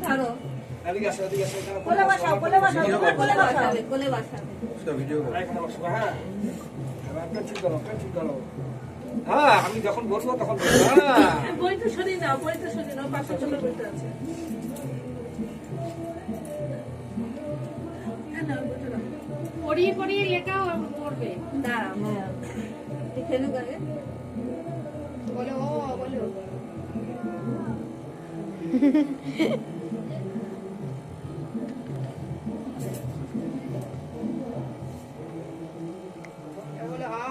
ছাড়ো। এদিকে আসো, এদিকে আসো। কোলে বসাও, কোলে বসাও, কোলে বসাও, কোলে বসাও। ভিডিও করো। এখানে বসো, হ্যাঁ। এবার পেন্সিল ধরো, পেন্সিল ধরো। হ্যাঁ, আমি যখন বসবো তখন বসবো। হ্যাঁ। বইটা সরিয়ে দাও, বইটা সরিয়ে দাও, পাশে ছোট বইটা আছে। হ্যাঁ, নাও, বইটা নাও। পড়িয়ে পড়িয়ে লেখাও পড়বে। দাঁড়াও, হ্যাঁ। লিখে নাও আগে। বলো ও বলো। বলো আ।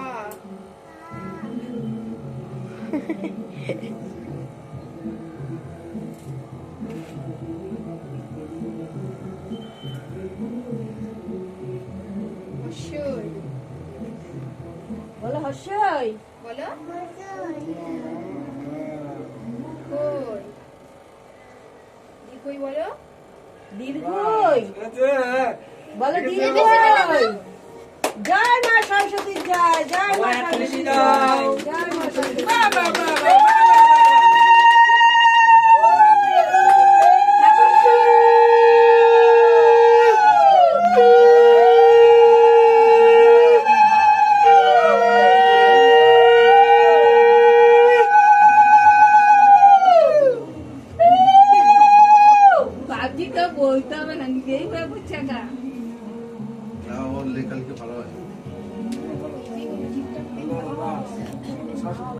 হর্ষই। বলো হর্ষই। বলো কই। কই বলো। দীর্ঘই। হ্যাঁ। বলো দীর্ঘই। জয় মা সরস্বতী জয়, জয় মা বাবা, সরস্বতী তুলসী জয়, দাও। জয় মা সরস্বতী বাহ, বাহ, বাহ, বাহ, জয়। বাহ। বাজিটা বলতে হবে না, নিজেই হয়ে পড়ছে গা। না, ওর লেখালেখি ভালো আছে। ভালো, বাহ।